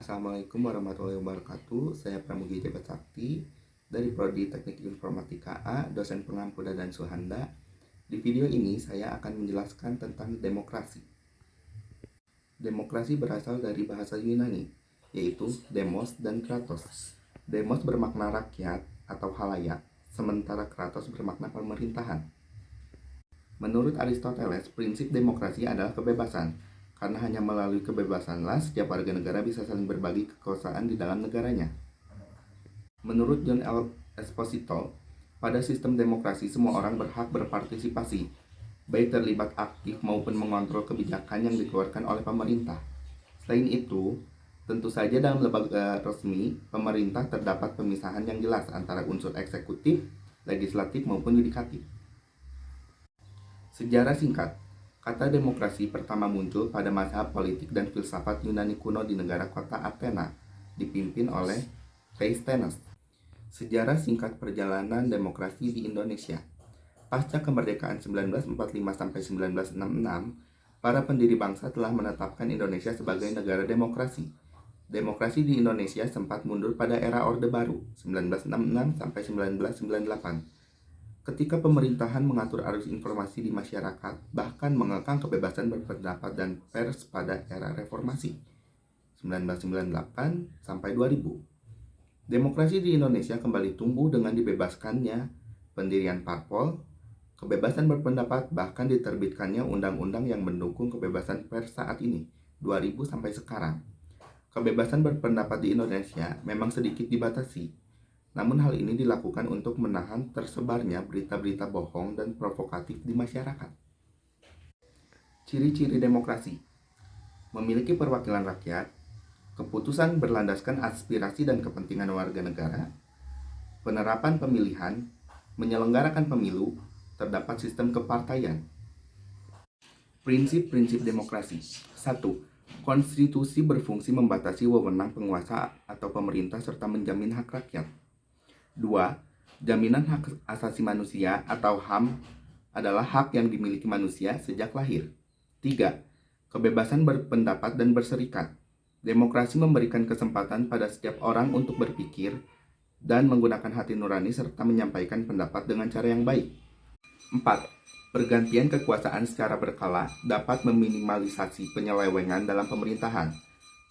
Assalamualaikum warahmatullahi wabarakatuh. Saya Pramugi Jabat Sakti dari Prodi Teknik Informatika A, dosen pengampu Dadan Suhanda. Di video ini saya akan menjelaskan tentang demokrasi. Demokrasi berasal dari bahasa Yunani, yaitu demos dan kratos. Demos bermakna rakyat atau halayak, sementara kratos bermakna pemerintahan. Menurut Aristoteles, prinsip demokrasi adalah kebebasan, karena hanya melalui kebebasanlah setiap warga negara bisa saling berbagi kekuasaan di dalam negaranya. Menurut John L. Esposito, pada sistem demokrasi semua orang berhak berpartisipasi, baik terlibat aktif maupun mengontrol kebijakan yang dikeluarkan oleh pemerintah. Selain itu, tentu saja dalam lembaga resmi pemerintah terdapat pemisahan yang jelas antara unsur eksekutif, legislatif maupun yudikatif. Sejarah singkat. Kata demokrasi pertama muncul pada masa politik dan filsafat Yunani kuno di negara kota Athena, dipimpin oleh Cleisthenes. Sejarah singkat perjalanan demokrasi di Indonesia. Pasca kemerdekaan 1945-1966, para pendiri bangsa telah menetapkan Indonesia sebagai negara demokrasi. Demokrasi di Indonesia sempat mundur pada era Orde Baru 1966-1998. Ketika pemerintahan mengatur arus informasi di masyarakat, bahkan mengekang kebebasan berpendapat dan pers pada era reformasi 1998 sampai 2000. Demokrasi di Indonesia kembali tumbuh dengan dibebaskannya pendirian parpol, kebebasan berpendapat, bahkan diterbitkannya undang-undang yang mendukung kebebasan pers saat ini, 2000 sampai sekarang. Kebebasan berpendapat di Indonesia memang sedikit dibatasi. Namun hal ini dilakukan untuk menahan tersebarnya berita-berita bohong dan provokatif di masyarakat. Ciri-ciri demokrasi: memiliki perwakilan rakyat, keputusan berlandaskan aspirasi dan kepentingan warga negara, penerapan pemilihan, menyelenggarakan pemilu, terdapat sistem kepartaian. Prinsip-prinsip demokrasi. 1. Konstitusi berfungsi membatasi wewenang penguasa atau pemerintah serta menjamin hak rakyat. 2. Jaminan hak asasi manusia atau HAM adalah hak yang dimiliki manusia sejak lahir. 3. Kebebasan berpendapat dan berserikat. Demokrasi memberikan kesempatan pada setiap orang untuk berpikir dan menggunakan hati nurani serta menyampaikan pendapat dengan cara yang baik. 4. Pergantian kekuasaan secara berkala dapat meminimalisasi penyelewengan dalam pemerintahan.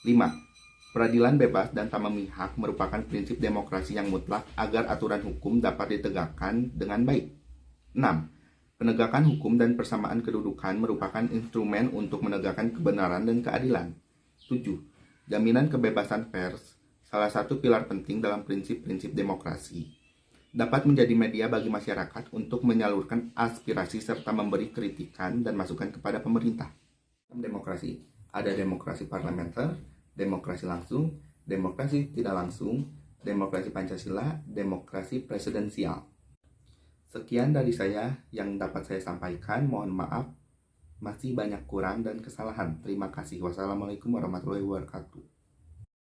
5. Peradilan bebas dan tak memihak merupakan prinsip demokrasi yang mutlak agar aturan hukum dapat ditegakkan dengan baik. 6. Penegakan hukum dan persamaan kedudukan merupakan instrumen untuk menegakkan kebenaran dan keadilan. 7. Jaminan kebebasan pers, salah satu pilar penting dalam prinsip-prinsip demokrasi, dapat menjadi media bagi masyarakat untuk menyalurkan aspirasi serta memberi kritikan dan masukan kepada pemerintah. Demokrasi. Ada demokrasi parlementer, demokrasi langsung, demokrasi tidak langsung, demokrasi Pancasila, demokrasi presidensial. Sekian dari saya yang dapat saya sampaikan. Mohon maaf, masih banyak kurang dan kesalahan. Terima kasih. Wassalamualaikum warahmatullahi wabarakatuh.